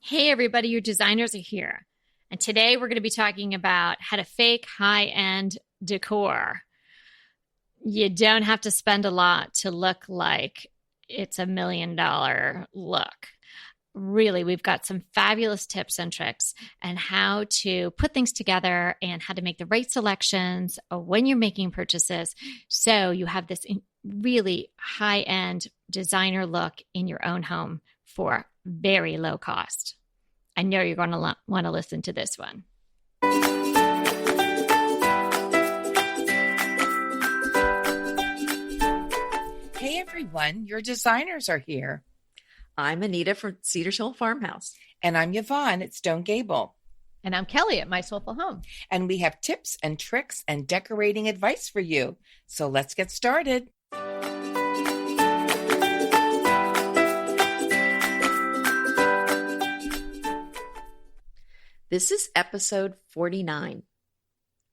Hey everybody, your designers are here. And today we're going to be talking about how to fake high-end decor. You don't have to spend a lot to look like it's $1 million look. Really, we've got some fabulous tips and tricks and how to put things together and how to make the right selections when you're making purchases so you have this really high-end designer look in your own home for very low cost. I know you're going to want to listen to this one. Hey everyone, your designers are here. I'm Anita from Cedar Hill Farmhouse. And I'm Yvonne at Stone Gable. And I'm Kelly at My Soulful Home. And we have tips and tricks and decorating advice for you. So let's get started. This is episode 49,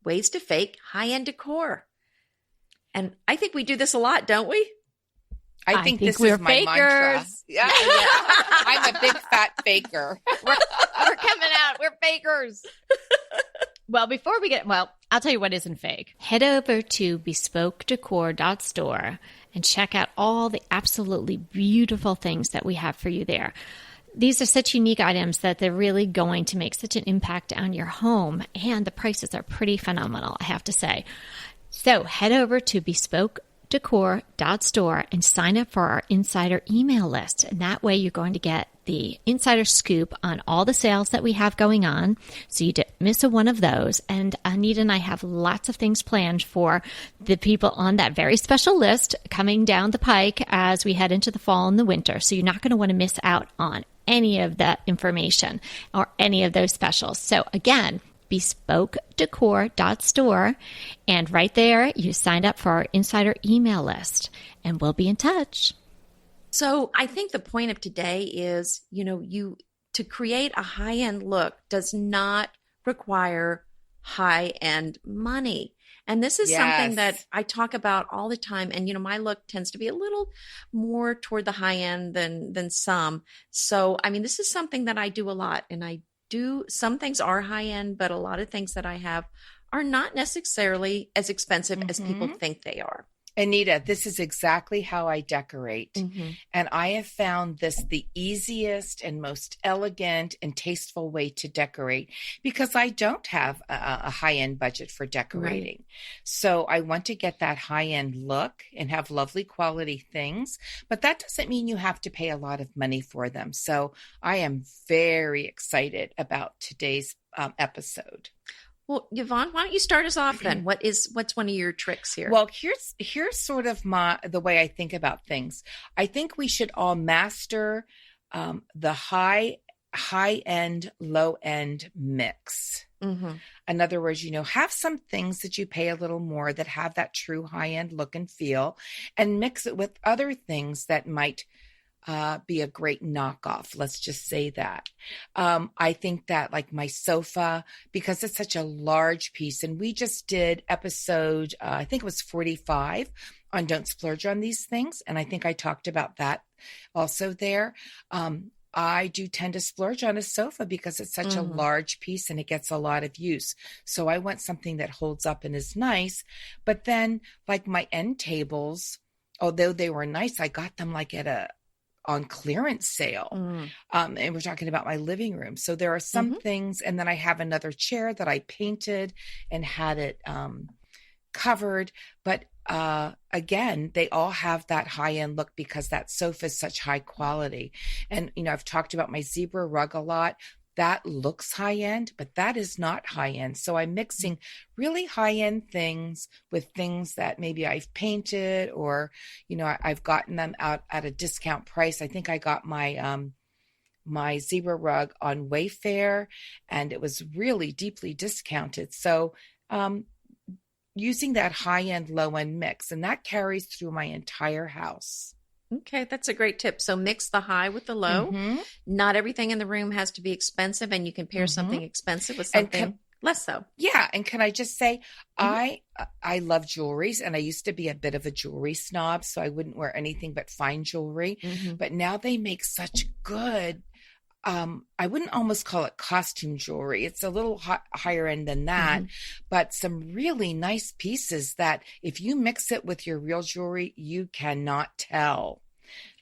Ways to Fake High-End Decor. And I think we do this a lot, don't we? I think this is my mantra. Yeah. I'm a big fat faker. We're coming out. We're fakers. Well, before we I'll tell you what isn't fake. Head over to bespokedecor.store and check out all the absolutely beautiful things that we have for you there. These are such unique items that they're really going to make such an impact on your home, and the prices are pretty phenomenal, I have to say. So head over to bespokedecor.store and sign up for our insider email list. And that way you're going to get the insider scoop on all the sales that we have going on. So you didn't miss one of those. And Anita and I have lots of things planned for the people on that very special list coming down the pike as we head into the fall and the winter. So you're not going to want to miss out on any of that information or any of those specials. So again, bespokedecor.store, and right there you signed up for our insider email list, and we'll be in touch. So I think the point of today is, to create a high-end look does not require high-end money. And this is something that I talk about all the time. And, my look tends to be a little more toward the high end than some. So, this is something that I do a lot. And some things are high end, but a lot of things that I have are not necessarily as expensive as people think they are. Anita, this is exactly how I decorate. And I have found this the easiest and most elegant and tasteful way to decorate because I don't have a high-end budget for decorating. Right. So I want to get that high-end look and have lovely quality things, but that doesn't mean you have to pay a lot of money for them. So I am very excited about today's episode. Well, Yvonne, why don't you start us off then? What's one of your tricks here? Well, here's sort of the way I think about things. I think we should all master the high end, low end mix. In other words, have some things that you pay a little more that have that true high end look and feel, and mix it with other things that might be a great knockoff. Let's just say that. I think that like my sofa, because it's such a large piece, and we just did episode, I think it was 45 on Don't Splurge on These Things. And I think I talked about that also there. I do tend to splurge on a sofa because it's such a large piece and it gets a lot of use. So I want something that holds up and is nice. But then like my end tables, although they were nice, I got them like on clearance sale. And we're talking about my living room. So there are some things, and then I have another chair that I painted and had it covered. But again, they all have that high-end look because that sofa is such high quality. And, I've talked about my zebra rug a lot. That looks high-end, but that is not high-end. So I'm mixing really high-end things with things that maybe I've painted or, I've gotten them out at a discount price. I think I got my my zebra rug on Wayfair, and it was really deeply discounted. So using that high-end, low-end mix, and that carries through my entire house. Okay, that's a great tip. So mix the high with the low. Not everything in the room has to be expensive, and you can pair something expensive with something less so. Yeah, and can I just say, I love jewelries, and I used to be a bit of a jewelry snob, so I wouldn't wear anything but fine jewelry. But now they make such good I wouldn't almost call it costume jewelry. It's a little higher end than that, but some really nice pieces that if you mix it with your real jewelry, you cannot tell.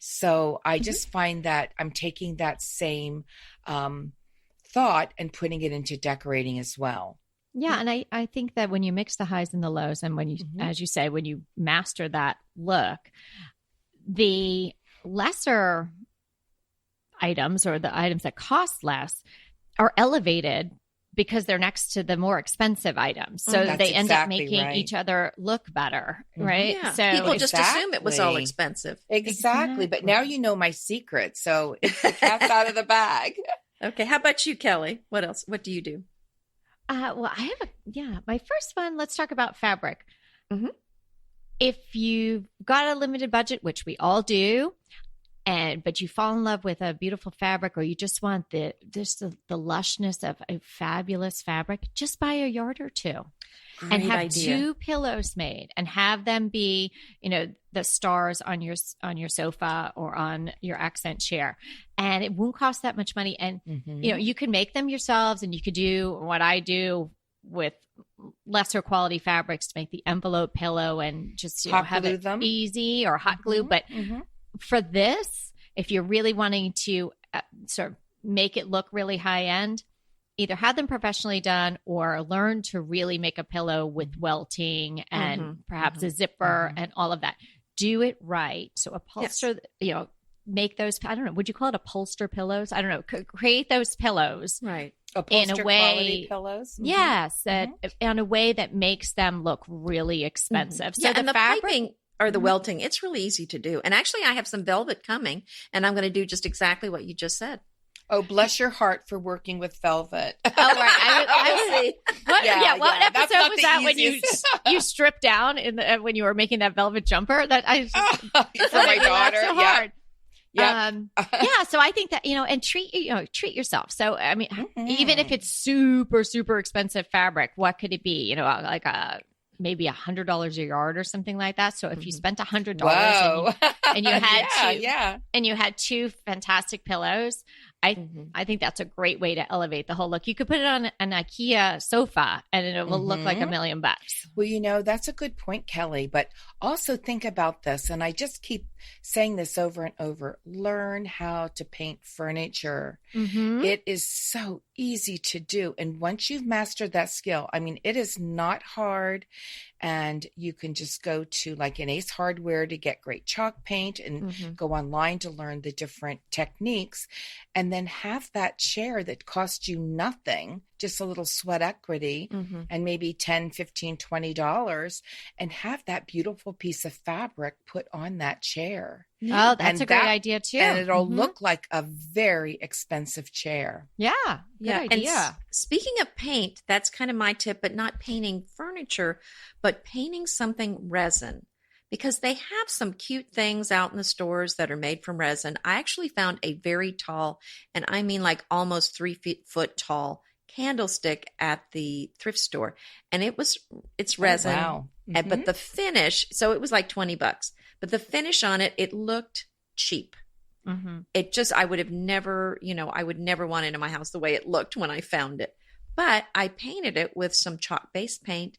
So I just find that I'm taking that same thought and putting it into decorating as well. Yeah. And I think that when you mix the highs and the lows, and when you, as you say, when you master that look, the lesser items, or the items that cost less, are elevated because they're next to the more expensive items. So they end up making each other look better, right? Yeah. So people just assume it was all expensive. Exactly. But now you know my secret. So it's the cat's out of the bag. Okay. How about you, Kelly? What else? What do you do? Well, I have my first one, let's talk about fabric. If you've got a limited budget, which we all do, but you fall in love with a beautiful fabric, or you just want the lushness of a fabulous fabric, just buy a yard or two. Great and have idea. 2 pillows made, and have them be, the stars on your sofa or on your accent chair. And it won't cost that much money. And, you can make them yourselves, and you could do what I do with lesser quality fabrics to make the envelope pillow, and just have it easy, or hot glue. But for this, if you're really wanting to sort of make it look really high end, either have them professionally done, or learn to really make a pillow with welting and perhaps a zipper and all of that. Do it right. So upholster, make those, I don't know, would you call it upholster pillows? I don't know. Create those pillows. Right. Upholster in a way, quality pillows. Yes. In a way that makes them look really expensive. So and the piping or the welting, it's really easy to do. And actually, I have some velvet coming, and I'm going to do just exactly what you just said. Oh, bless your heart for working with velvet. Oh, right. I was what episode was that easiest. when you stripped down when you were making that velvet jumper? That I just, for my daughter. So hard. So I think that, and treat yourself. So, I mean, even if it's super, super expensive fabric, what could it be? Like maybe $100 a yard or something like that. So if you spent $100 and you had and you had 2 fantastic pillows, I think that's a great way to elevate the whole look. You could put it on an IKEA sofa and it will look like $1 million. Well, that's a good point, Kelly, but also think about this. And I just keep saying this over and over. Learn how to paint furniture. It is so easy to do. And once you've mastered that skill, I mean, it is not hard. And you can just go to like an Ace Hardware to get great chalk paint, and go online to learn the different techniques, and then have that chair that costs you nothing, just a little sweat equity and maybe $10, $15, $20, and have that beautiful piece of fabric put on that chair. Oh, that's a great idea too. And it'll look like a very expensive chair. Yeah. Good idea. And speaking of paint, that's kind of my tip, but not painting furniture, but painting something resin, because they have some cute things out in the stores that are made from resin. I actually found a very tall, and I mean like almost 3 foot tall candlestick at the thrift store. And it's resin. Wow. But the finish, so it was like $20, but the finish on it, it looked cheap. It just, I would never want it in my house the way it looked when I found it. But I painted it with some chalk-based paint,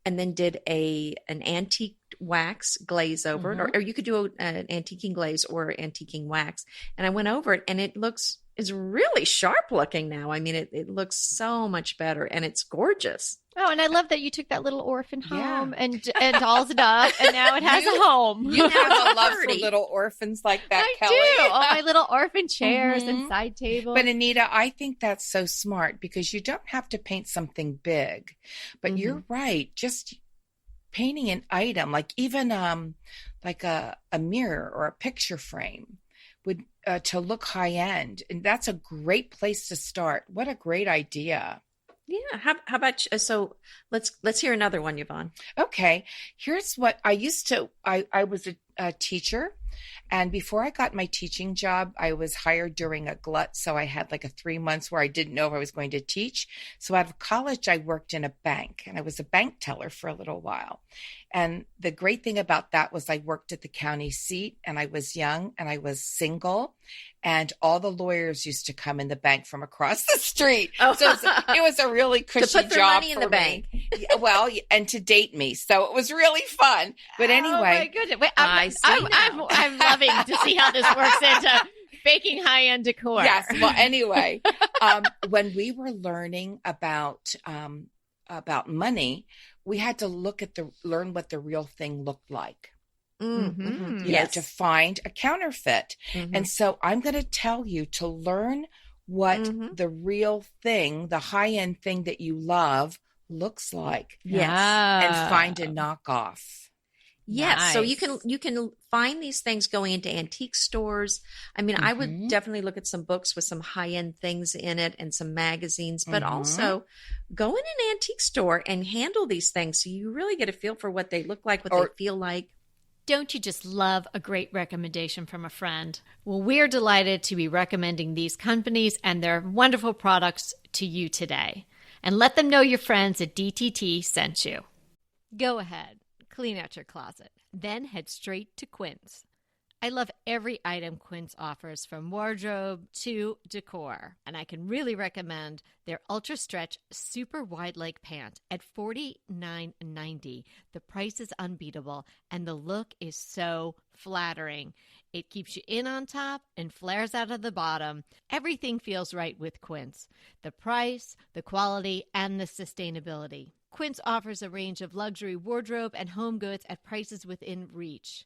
and then did an antique wax glaze over it, or you could do an antiquing glaze or antiquing wax. And I went over it, and it's really sharp looking now. I mean, it looks so much better, and it's gorgeous. Oh, and I love that you took that little orphan home and dolled it up, and now it has a home. You have a love for little orphans like that, Kelly. I do. All my little orphan chairs and side tables. But Anita, I think that's so smart, because you don't have to paint something big. But you're right. Just painting an item, like even like a mirror or a picture frame, would to look high end, and that's a great place to start. What a great idea! Yeah. How about so? Let's hear another one, Yvonne. Okay. Here's what I used to. I was a teacher, and before I got my teaching job, I was hired during a glut. So I had like a 3 months where I didn't know if I was going to teach. So out of college, I worked in a bank, and I was a bank teller for a little while. And the great thing about that was I worked at the county seat, and I was young, and I was single, and all the lawyers used to come in the bank from across the street. Oh. So it was a really cushy to put their job money in for the bank. me. Well, and to date me. So it was really fun. But anyway. Oh my goodness. Wait, I see now. I'm loving to see how this works into baking high-end decor. Yes. Well, anyway, when we were learning about money, we had to learn what the real thing looked like. Mm-hmm. You know, to find a counterfeit. Mm-hmm. And so I'm going to tell you to learn what the real thing, the high-end thing that you love looks like. Yes. And find a knockoff. Yes. Nice. So you can find these things going into antique stores. I mean, I would definitely look at some books with some high-end things in it and some magazines, but also go in an antique store and handle these things so you really get a feel for what they look like, what they feel like. Don't you just love a great recommendation from a friend? Well, we're delighted to be recommending these companies and their wonderful products to you today. And let them know your friends at DTT sent you. Go ahead, clean out your closet, then head straight to Quince. I love every item Quince offers, from wardrobe to decor, and I can really recommend their Ultra Stretch Super Wide Leg Pant at $49.90. The price is unbeatable, and the look is so flattering. It keeps you in on top and flares out of the bottom. Everything feels right with Quince. The price, the quality, and the sustainability. Quince offers a range of luxury wardrobe and home goods at prices within reach.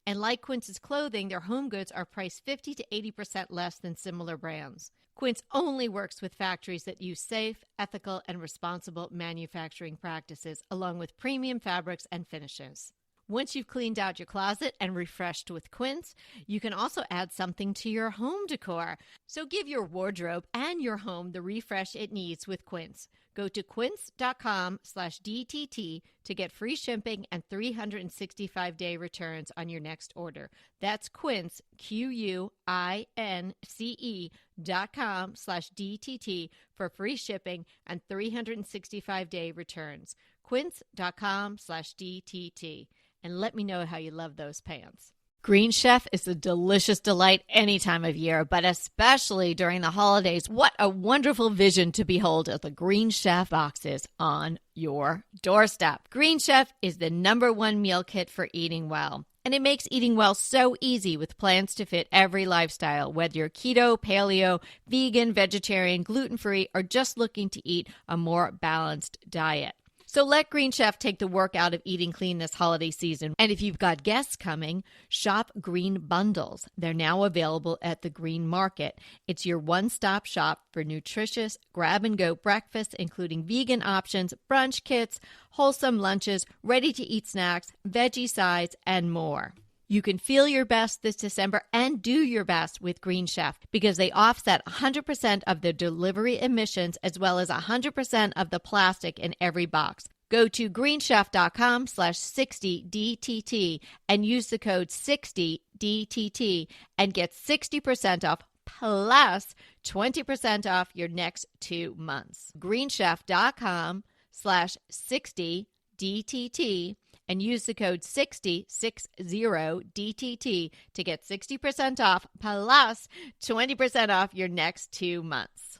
And like Quince's clothing, their home goods are priced 50 to 80% less than similar brands. Quince only works with factories that use safe, ethical, and responsible manufacturing practices, along with premium fabrics and finishes. Once you've cleaned out your closet and refreshed with Quince, you can also add something to your home decor. So give your wardrobe and your home the refresh it needs with Quince. Go to quince.com/DTT to get free shipping and 365-day returns on your next order. That's Quince, QUINCE.com/DTT for free shipping and 365-day returns. Quince.com/DTT. And let me know how you love those pants. Green Chef is a delicious delight any time of year, but especially during the holidays. What a wonderful vision to behold as the Green Chef boxes on your doorstep. Green Chef is the #1 meal kit for eating well. And it makes eating well so easy with plans to fit every lifestyle, whether you're keto, paleo, vegan, vegetarian, gluten-free, or just looking to eat a more balanced diet. So let Green Chef take the work out of eating clean this holiday season. And if you've got guests coming, shop Green Bundles. They're now available at the Green Market. It's your one-stop shop for nutritious grab-and-go breakfasts, including vegan options, brunch kits, wholesome lunches, ready-to-eat snacks, veggie sides, and more. You can feel your best this December and do your best with Green Chef because they offset 100% of the delivery emissions as well as 100% of the plastic in every box. Go to greenchef.com/60DTT and use the code 60DTT and get 60% off plus 20% off your next 2 months. greenchef.com/60DTT and use the code 60DTT to get 60% off plus 20% off your next 2 months.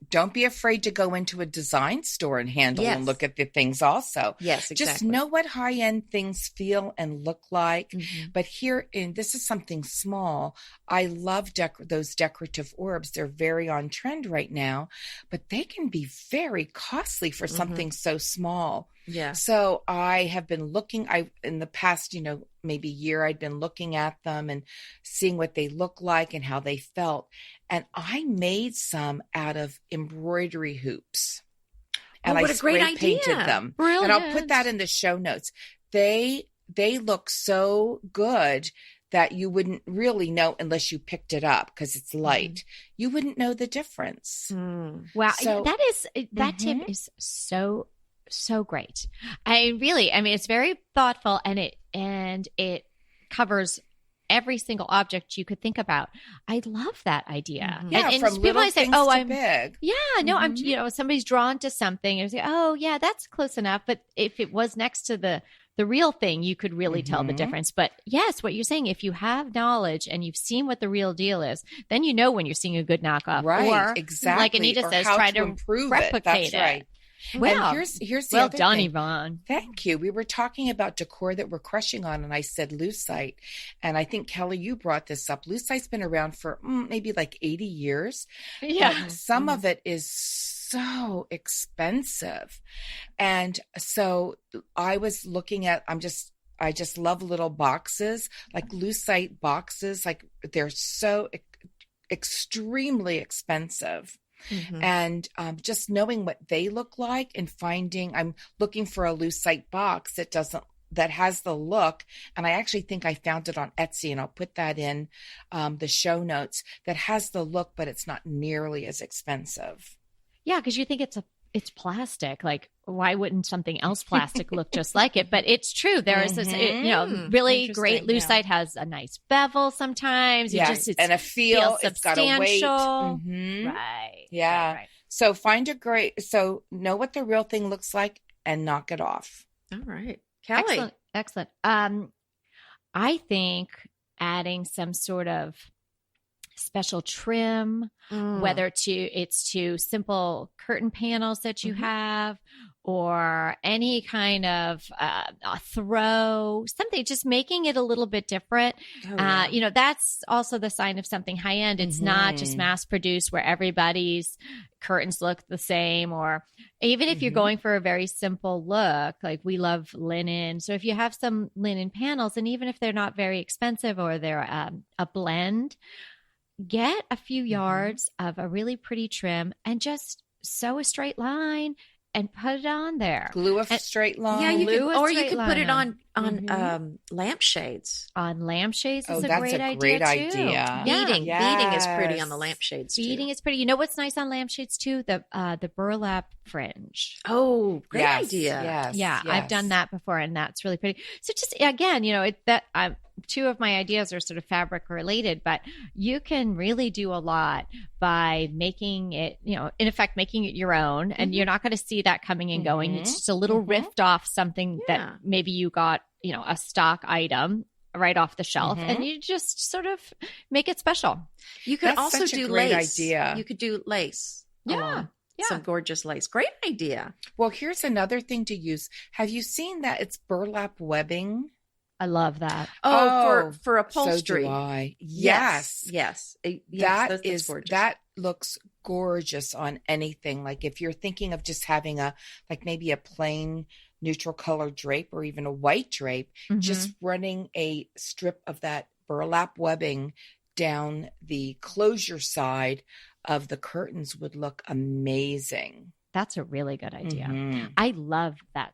Don't be afraid to go into a design store and handle and look at the things also. Yes, exactly. Just know what high-end things feel and look like. But here, this is something small. I love those decorative orbs. They're very on trend right now, but they can be very costly for something so small. Yeah. So I have been looking, in the past, maybe year, I'd been looking at them and seeing what they look like and how they felt. And I made some out of embroidery hoops. And what I a great spray painted idea. them. Brilliant. And I'll put that in the show notes. They look so good that you wouldn't really know unless you picked it up because it's light. You wouldn't know the difference. Wow. So- that tip is so great. I mean, it's very thoughtful and it covers every single object you could think about. I love that idea. Yeah, and from people little might say, things "Oh, to I'm big." Yeah, no, somebody's drawn to something and say, "Oh, yeah, that's close enough." But if it was next to the the real thing, you could really tell the difference. But yes, what you're saying, if you have knowledge and you've seen what the real deal is, then you know when you're seeing a good knockoff. Right, or, exactly. like Anita or says, how try to to improve replicate it. That's right. Well, and here's the well other done, thing. Yvonne. Thank you. We were talking about decor that we're crushing on, and I said lucite. And I think, Kelly, you brought this up. Lucite's been around for maybe like 80 years. Yeah. But some of it is so expensive. And so I was looking at, I just love little boxes, like lucite boxes. Like they're so extremely expensive. And just knowing what they look like and I'm looking for a lucite box that has the look. And I actually think I found it on Etsy, and I'll put that in the show notes, that has the look, but it's not nearly as expensive. Yeah, because you think it's plastic. Like, why wouldn't something else plastic look just like it? But it's true. There is this, really great lucite has a nice bevel sometimes. Yes, and a feel. It's got a weight. Right. Yeah. Right. So so know what the real thing looks like and knock it off. All right. Kelly. Excellent. I think adding some sort of special trim, whether it's to simple curtain panels that you have, or any kind of a throw, something, just making it a little bit different. That's also the sign of something high end. It's not just mass produced where everybody's curtains look the same, or even if you're going for a very simple look, like we love linen. So if you have some linen panels, and even if they're not very expensive or they're a blend, get a few yards of a really pretty trim and just sew a straight line and put it on there. Glue a straight line. Yeah, you could put it on lampshades. On lampshades is a that's great a great idea too. idea. Beading is pretty on the lampshades too. Beading is pretty. You know what's nice on lampshades too? The burlap fringe. Oh, great idea. Yes, I've done that before, and that's really pretty. So just again, two of my ideas are sort of fabric related, but you can really do a lot by making it, in effect, making it your own. And you're not going to see that coming and going. It's just a little rift off something that maybe you got, a stock item right off the shelf, and you just sort of make it special. You could That's also such a do great lace. idea. You could do lace. Yeah. Some gorgeous lace. Great idea. Well, here's another thing to use. Have you seen that? It's burlap webbing. I love that. For upholstery. So do I. Yes. That's gorgeous. That looks gorgeous on anything. Like if you're thinking of just having maybe a plain neutral color drape or even a white drape, just running a strip of that burlap webbing down the closure side of the curtains would look amazing. That's a really good idea. I love that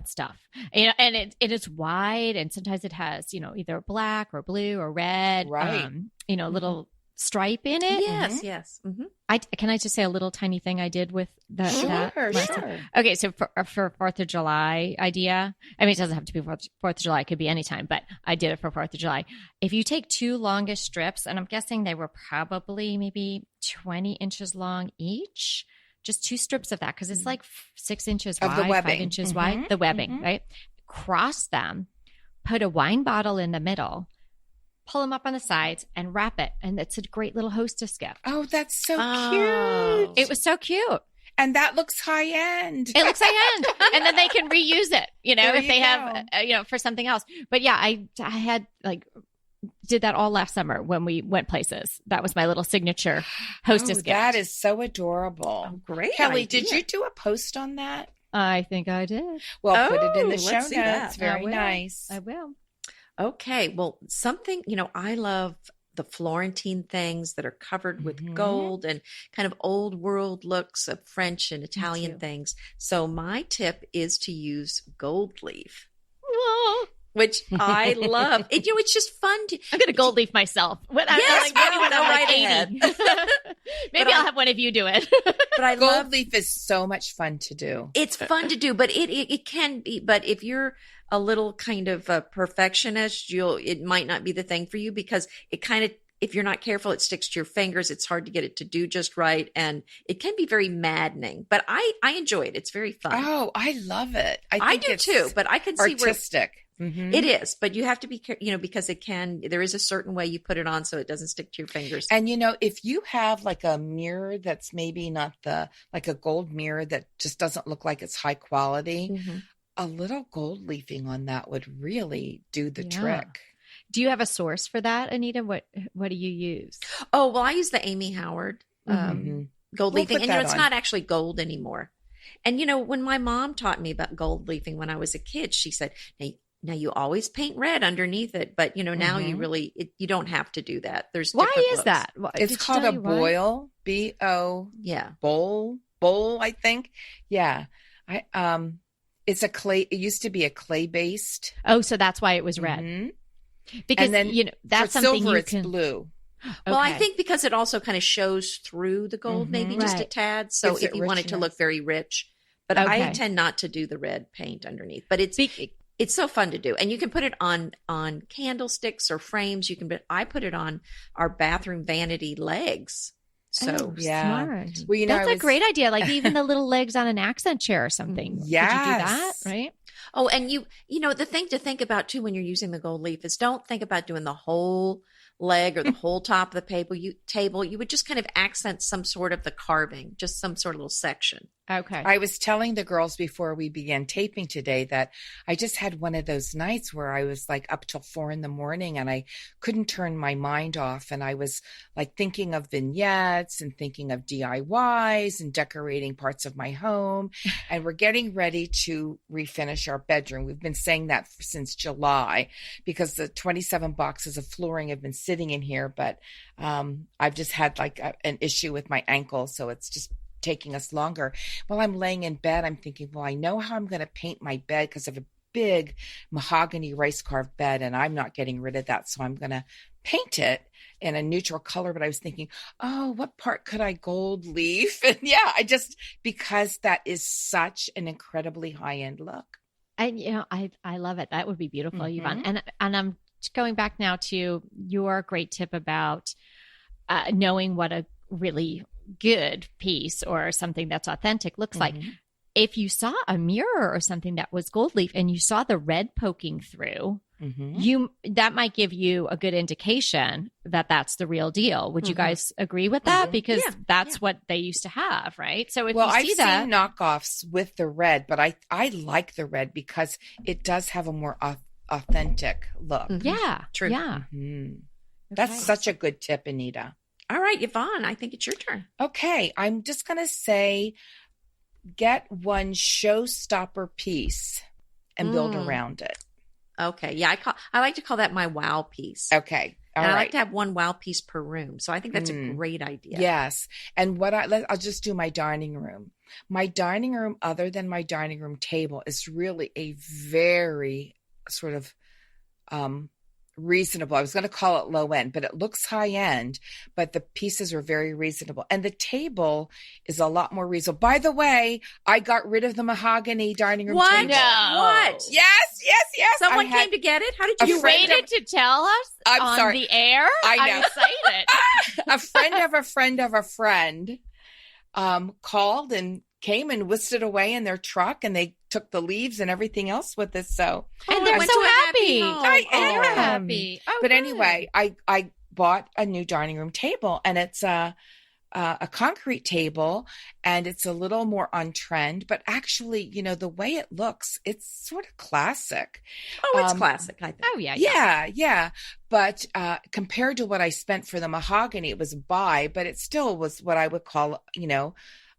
stuff, and it is wide, and sometimes it has either black or blue or red, right? Little stripe in it. Yes. Can I just say a little tiny thing I did with that? Sure. Okay, so for 4th of July idea, I mean, it doesn't have to be 4th of July; it could be any time. But I did it for 4th of July. If you take 2 longish strips, and I'm guessing they were probably maybe 20 inches long each. Just 2 strips of that, because it's like 6 inches of wide, the webbing. 5 inches wide, the webbing, right? Cross them, put a wine bottle in the middle, pull them up on the sides, and wrap it. And it's a great little hostess gift. Oh, that's so cute. It was so cute. And that looks high end. It looks high end. And then they can reuse it, if they have, for something else. But yeah, I had did that all last summer when we went places. That was my little signature hostess gift. That is so adorable. Oh, great. Kelly, idea. did you do a post on that? I think I did. Well, put it in the show let's see that. notes. Very nice. I will. Okay. Well, something, I love the Florentine things that are covered with gold and kind of old world looks of French and Italian things. So my tip is to use gold leaf. Which I love. It's just fun to. I'm going to gold leaf myself. Maybe when I'm 80. Maybe I'll have one of you do it. But I gold love leaf is so much fun to do. It's fun to do, but it can be. But if you're a little kind of a perfectionist, it might not be the thing for you, because it kind of if you're not careful, it sticks to your fingers. It's hard to get it to do just right. And it can be very maddening, but I enjoy it. It's very fun. Oh, I love it. I do too, but I can see artistic. It is, but you have to be, because there is a certain way you put it on so it doesn't stick to your fingers. And, if you have like a mirror that's maybe not like a gold mirror that just doesn't look like it's high quality, a little gold leafing on that would really do the trick. Do you have a source for that, Anita? What do you use? Oh, well, I use the Amy Howard gold leafing, and it's not actually gold anymore. And, when my mom taught me about gold leafing when I was a kid, she said, now you always paint red underneath it, but now you really you don't have to do that. There's why is looks. that? It's called a boil, B-O. Yeah, bowl. I think. Yeah, it's a clay. It used to be a clay based. Oh, so that's why it was red. Because then, that's for something silver, you it's can. blue. Well, I think because it also kind of shows through the gold, maybe just a tad. So if you want it to look very rich, but I tend not to do the red paint underneath. But it's so fun to do, and you can put it on candlesticks or frames. I put it on our bathroom vanity legs. So smart. Well, that's a great idea. Like even the little legs on an accent chair or something. Yes. Could you do that? Right. Oh, and the thing to think about too when you're using the gold leaf is don't think about doing the whole leg or the whole top of the table. You would just kind of accent some sort of the carving, just some sort of little section. Okay. I was telling the girls before we began taping today that I just had one of those nights where I was like up till 4 a.m. and I couldn't turn my mind off. And I was like thinking of vignettes and thinking of DIYs and decorating parts of my home. And we're getting ready to refinish our bedroom. We've been saying that since July because the 27 boxes of flooring have been sitting in here. But I've just had like an issue with my ankle. So it's just taking us longer. While I'm laying in bed, I'm thinking, well, I know how I'm going to paint my bed because I have a big mahogany rice carved bed and I'm not getting rid of that. So I'm going to paint it in a neutral color. But I was thinking, oh, what part could I gold leaf? And because that is such an incredibly high-end look. And, I love it. That would be beautiful, Yvonne. And I'm going back now to your great tip about knowing what a really good piece or something that's authentic looks like. If you saw a mirror or something that was gold leaf and you saw the red poking through, that might give you a good indication that that's the real deal. Would you guys agree with that? Because that's what they used to have, right? So if I've you see that, seen knockoffs with the red, but I like the red because it does have a more authentic look. Yeah, true. Yeah, that's such a good tip, Anita. All right, Yvonne, I think it's your turn. Okay, I'm just going to say get one showstopper piece and build around it. Okay, yeah, I like to call that my wow piece. Okay, all and right. I like to have one wow piece per room, so I think that's a great idea. Yes, and I'll just do my dining room. My dining room, other than my dining room table, is really a very sort of reasonable. I was going to call it low end, but it looks high end, but the pieces are very reasonable. And the table is a lot more reasonable. By the way, I got rid of the mahogany dining room table. No. What? Yes. Someone came to get it? How did you waited to tell us on the air? I know. I'm excited. A friend of a friend of a friend called and came and whisked it away in their truck, and they took the leaves and everything else with it. So and they're so happy. I am. You're happy. Oh, but good. anyway, I bought a new dining room table, and it's a concrete table, and it's a little more on trend, but actually, the way it looks, it's sort of classic. Oh, it's classic, I think. Oh, yeah. Yeah. But compared to what I spent for the mahogany, it was a buy, but it still was what I would call,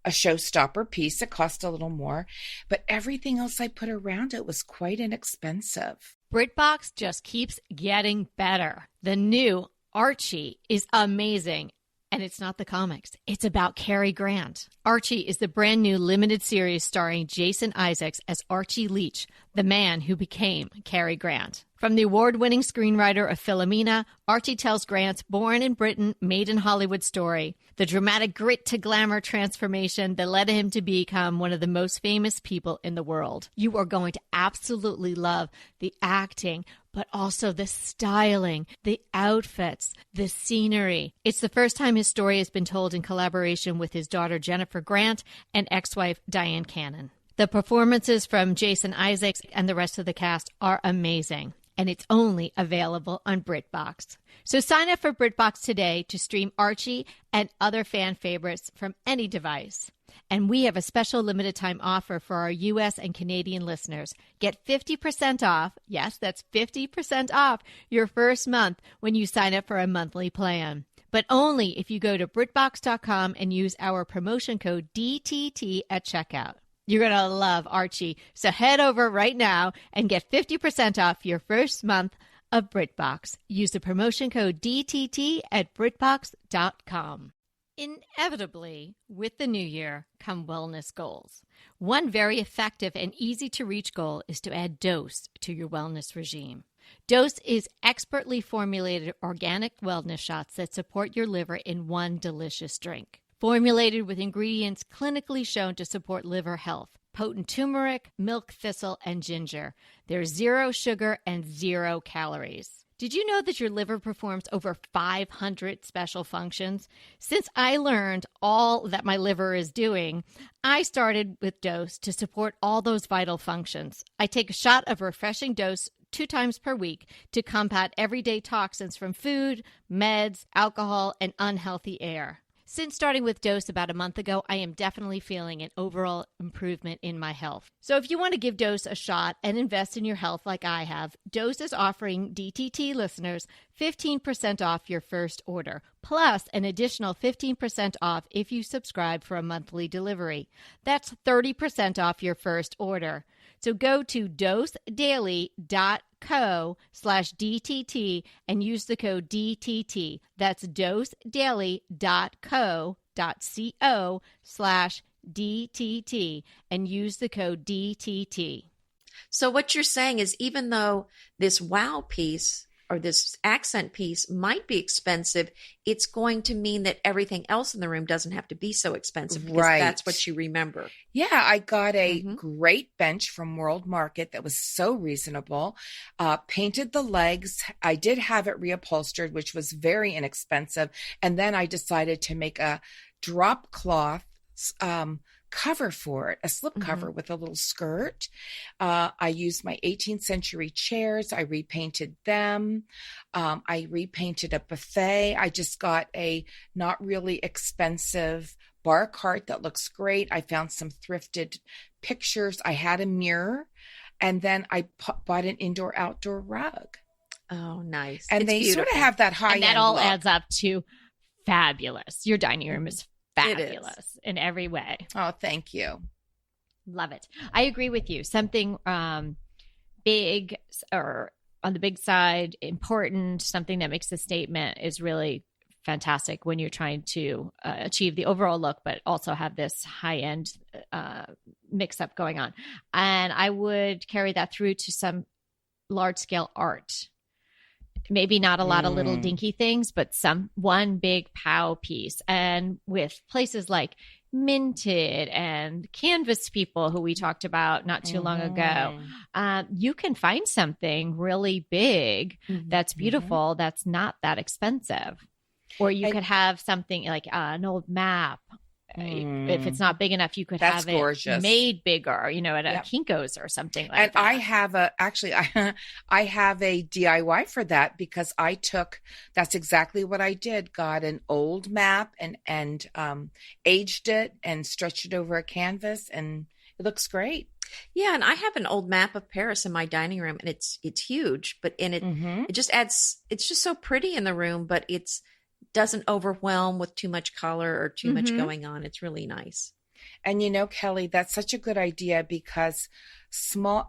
a showstopper piece. It cost a little more, but everything else I put around it was quite inexpensive. BritBox just keeps getting better. The new Archie is amazing. And it's not the comics. It's about Cary Grant. Archie is the brand new limited series starring Jason Isaacs as Archie Leach, the man who became Cary Grant. From the award-winning screenwriter of Philomena, Archie tells Grant's born in Britain, made in Hollywood story, the dramatic grit to glamour transformation that led him to become one of the most famous people in the world. You are going to absolutely love the acting, but also the styling, the outfits, the scenery. It's the first time his story has been told in collaboration with his daughter Jennifer Grant and ex-wife Diane Cannon. The performances from Jason Isaacs and the rest of the cast are amazing, and it's only available on BritBox. So sign up for BritBox today to stream Archie and other fan favorites from any device. And we have a special limited time offer for our U.S. and Canadian listeners. Get 50% off. Yes, that's 50% off your first month when you sign up for a monthly plan. But only if you go to BritBox.com and use our promotion code DTT at checkout. You're going to love Archie. So head over right now and get 50% off your first month of BritBox. Use the promotion code DTT at BritBox.com. Inevitably, with the new year come wellness goals. One very effective and easy to reach goal is to add Dose to your wellness regime. Dose is expertly formulated organic wellness shots that support your liver in one delicious drink. Formulated with ingredients clinically shown to support liver health. Potent turmeric, milk thistle, and ginger. There's 0 sugar and 0 calories. Did you know that your liver performs over 500 special functions? Since I learned all that my liver is doing, I started with Dose to support all those vital functions. I take a shot of refreshing Dose 2 times per week to combat everyday toxins from food, meds, alcohol, and unhealthy air. Since starting with Dose about a month ago, I am definitely feeling an overall improvement in my health. So if you want to give Dose a shot and invest in your health like I have, Dose is offering DTT listeners 15% off your first order, plus an additional 15% off if you subscribe for a monthly delivery. That's 30% off your first order. So go to dosedaily.co/DTT and use the code DTT. That's dosedaily.co.co/DTT and use the code DTT. So what you're saying is even though this wow piece or this accent piece might be expensive, it's going to mean that everything else in the room doesn't have to be so expensive because that's what you remember. Yeah, I got a great bench from World Market that was so reasonable. Painted the legs. I did have it reupholstered, which was very inexpensive. And then I decided to make a drop cloth cover for it, a slip cover with a little skirt. I used my 18th century chairs. I repainted them. I repainted a buffet. I just got a not really expensive bar cart that looks great. I found some thrifted pictures. I had a mirror, and then I bought an indoor-outdoor rug. Oh, nice. And it's they beautiful. sort of have that high-end And that all look. adds up to fabulous. Your dining room is fabulous in every way. Oh, thank you. Love it. I agree with you. Something big or on the big side, important, something that makes a statement is really fantastic when you're trying to achieve the overall look, but also have this high-end mix-up going on. And I would carry that through to some large-scale art. Maybe not a lot of little dinky things, but one big pow piece. And with places like Minted and Canvas People, who we talked about not too long ago, you can find something really big that's beautiful, that's not that expensive. Or you could have something like an old map. If it's not big enough, you could have it gorgeous. Made bigger, at a Kinko's or something like and that. I have I have a DIY for that because that's exactly what I did. Got an old map and aged it and stretched it over a canvas, and it looks great. Yeah, and I have an old map of Paris in my dining room, and it's huge, but it just adds. It's just so pretty in the room, but it's doesn't overwhelm with too much color or too much going on. It's really nice. And Kelly, that's such a good idea because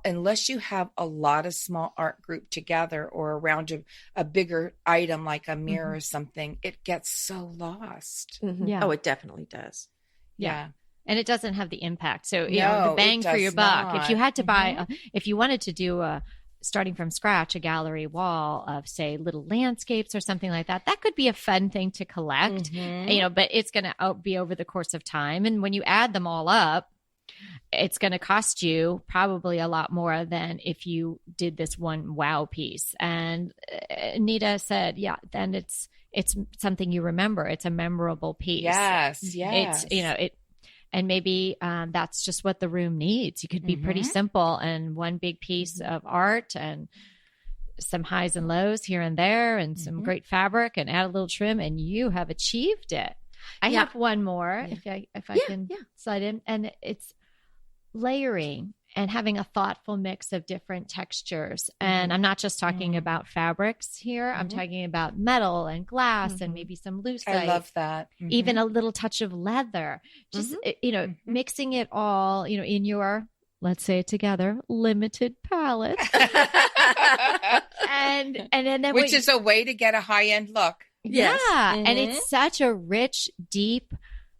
unless you have a lot of small art group together or around a bigger item like a mirror or something, it gets so lost. Yeah. Oh, it definitely does. Yeah. And it doesn't have the impact. So, No, the bang it for your does buck. not. If you had to buy, if you wanted to do starting from scratch, a gallery wall of, say, little landscapes or something like that, that could be a fun thing to collect, but it's going to be over the course of time. And when you add them all up, it's going to cost you probably a lot more than if you did this one wow piece. And Anita said, yeah, then it's something you remember. It's a memorable piece. Yes. It's, and maybe that's just what the room needs. You could be pretty simple and one big piece of art and some highs and lows here and there and some great fabric and add a little trim and you have achieved it. I have one more if I can slide in, and it's layering and having a thoughtful mix of different textures. And I'm not just talking about fabrics here. I'm talking about metal and glass and maybe some lucite. I love that. Even a little touch of leather. Just, mixing it all, in your, let's say it together, limited palette. and then which is a way to get a high-end look. Yes. Yeah. And it's such a rich, deep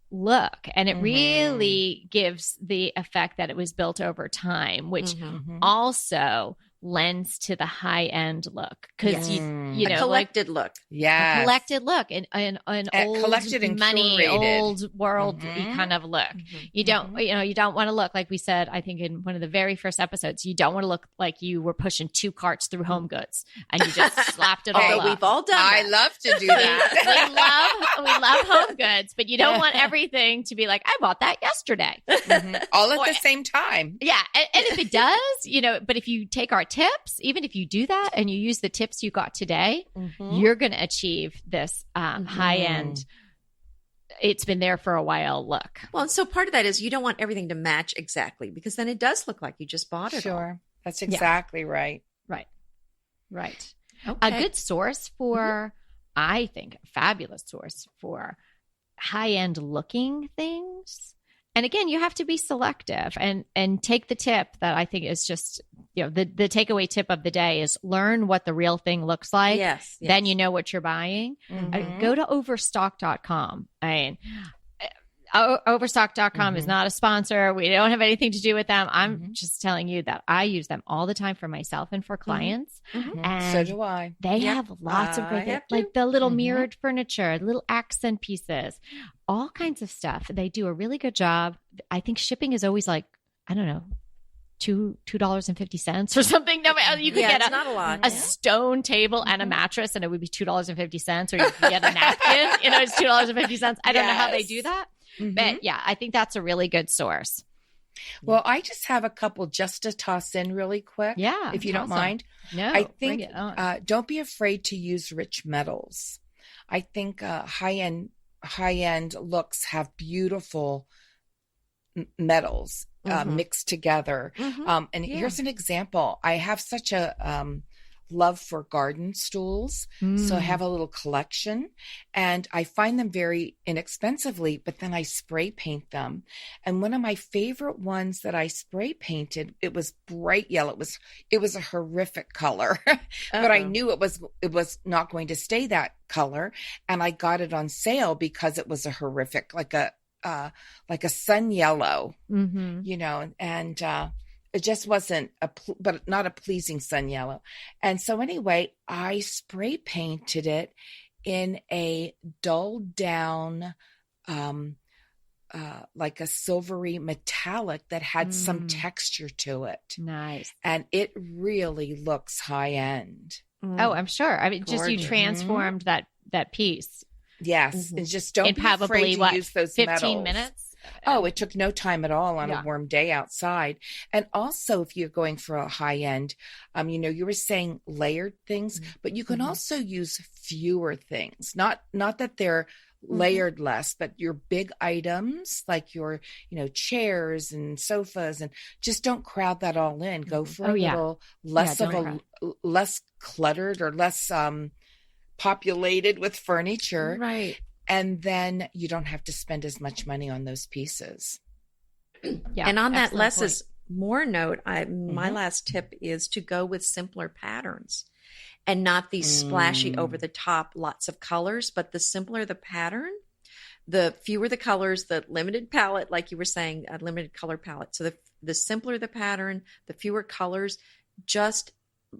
look. And it really gives the effect that it was built over time, which also lends to the high end look. Because you know, a collected look. Yeah. A collected look and an old collected and money, curated. old world kind of look. You don't, you don't want to look like we said, I think in one of the very first episodes, you don't want to look like you were pushing 2 carts through Home Goods and you just slapped it all up. We've all done that. I love to do that. we love Home Goods, but you don't want everything to be like, I bought that yesterday. All at the same time. Yeah. And if it does, but if you take our tips, even if you do that and you use the tips you got today, you're going to achieve this high end, it's been there for a while look. Well, and so part of that is you don't want everything to match exactly because then it does look like you just bought it. Sure. That's exactly right. Right. Okay. A good source for, I think, a fabulous source for high end looking things. And again, you have to be selective and take the tip that I think is just, the takeaway tip of the day is learn what the real thing looks like. Yes. Then you know what you're buying. Go to overstock.com. I mean, overstock.com is not a sponsor. We don't have anything to do with them. I'm just telling you that I use them all the time for myself and for clients. And so do I. They have lots of great, like the little mirrored furniture, little accent pieces, all kinds of stuff. They do a really good job. I think shipping is always like, I don't know, $2.50 or something. No, you could get not a lot. A stone table and a mattress, and it would be $2.50, or you could get a napkin. It's $2.50. I don't know how they do that, but yeah, I think that's a really good source. Well, I just have a couple just to toss in really quick. Yeah, if you don't mind. No, I think bring it on. Don't be afraid to use rich metals. I think high end looks have beautiful metals mixed together. And here's an example. I have such a love for garden stools. So I have a little collection and I find them very inexpensively, but then I spray paint them. And one of my favorite ones that I spray painted, it was bright yellow. It was a horrific color, but I knew it was not going to stay that color. And I got it on sale because it was a horrific, like a sun yellow, and it just wasn't but not a pleasing sun yellow. And so anyway, I spray painted it in a dulled down, like a silvery metallic that had some texture to it. Nice. And it really looks high end. Oh, I'm sure. I mean, just you transformed that piece. Yes. And just don't in be probably afraid to use those 15 metals. minutes. Oh, it took no time at all on a warm day outside. And also, if you're going for a high end, you were saying layered things, but you can also use fewer things. Not that they're layered less, but your big items like your, chairs and sofas, and just don't crowd that all in. Go for a little less less cluttered or less populated with furniture. Right. And then you don't have to spend as much money on those pieces. Yeah. And on that less more note, my last tip is to go with simpler patterns and not these splashy over the top, lots of colors, but the simpler the pattern, the fewer the colors, the limited palette, like you were saying, a limited color palette. So the simpler the pattern, the fewer colors, just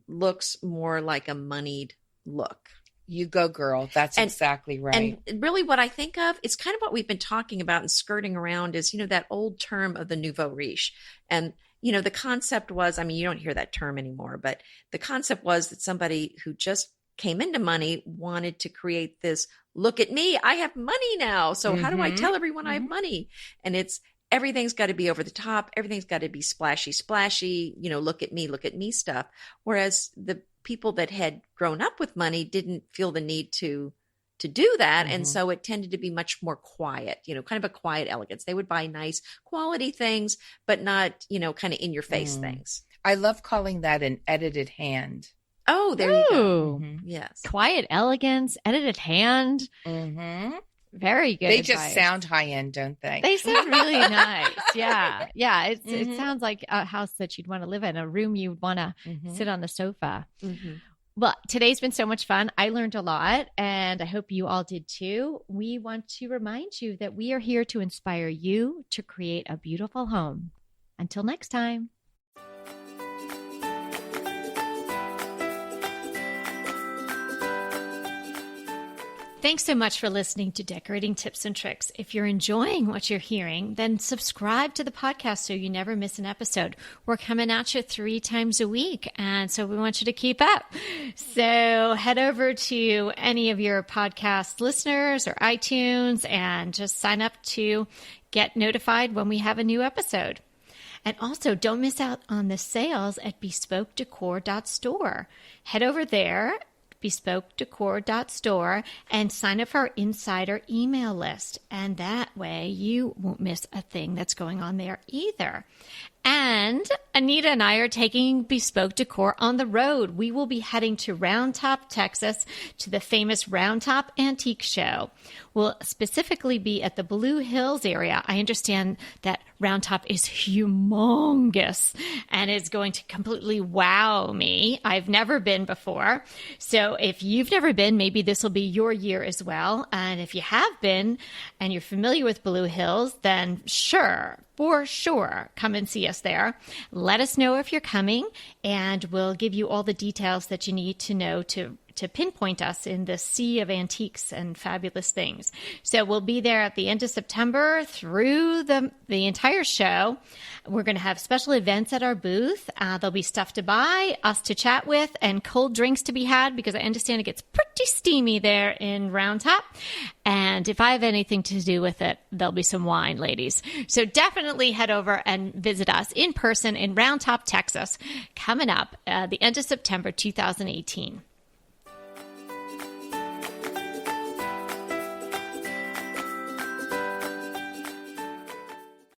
looks more like a moneyed look. You go, girl. That's exactly right. And really what I think of, it's kind of what we've been talking about and skirting around is, that old term of the nouveau riche. And, the concept was, you don't hear that term anymore, but the concept was that somebody who just came into money wanted to create this, look at me, I have money now. So how do I tell everyone I have money? And everything's got to be over the top. Everything's got to be splashy, look at me stuff. Whereas the people that had grown up with money didn't feel the need to do that. And so it tended to be much more quiet, kind of a quiet elegance. They would buy nice quality things, but not, kind of in your face things. I love calling that an edited hand. Oh, there you go. Yes. Quiet elegance, edited hand. Very good. They advice. Just sound high end, don't they? They sound really nice. Yeah. Yeah. It sounds like a house that you'd want to live in, a room you'd want to sit on the sofa. Well, today's been so much fun. I learned a lot, and I hope you all did too. We want to remind you that we are here to inspire you to create a beautiful home. Until next time. Thanks so much for listening to Decorating Tips and Tricks. If you're enjoying what you're hearing, then subscribe to the podcast so you never miss an episode. We're coming at you 3 times a week, and so we want you to keep up. So head over to any of your podcast listeners or iTunes and just sign up to get notified when we have a new episode. And also, don't miss out on the sales at bespokedecor.store. Head over there, bespokedecor.store, and sign up for our insider email list. And that way you won't miss a thing that's going on there either. And Anita and I are taking Bespoke Decor on the road. We will be heading to Round Top, Texas, to the famous Round Top Antique Show. We'll specifically be at the Blue Hills area. I understand that Round Top is humongous and is going to completely wow me. I've never been before. So if you've never been, maybe this will be your year as well. And if you have been and you're familiar with Blue Hills, then for sure, come and see us there. Let us know if you're coming, and we'll give you all the details that you need to know to pinpoint us in the sea of antiques and fabulous things. So we'll be there at the end of September through the entire show. We're going to have special events at our booth. There'll be stuff to buy, us to chat with, and cold drinks to be had, because I understand it gets pretty steamy there in Round Top. And if I have anything to do with it, there'll be some wine, ladies. So definitely head over and visit us in person in Round Top, Texas, coming up the end of September 2018.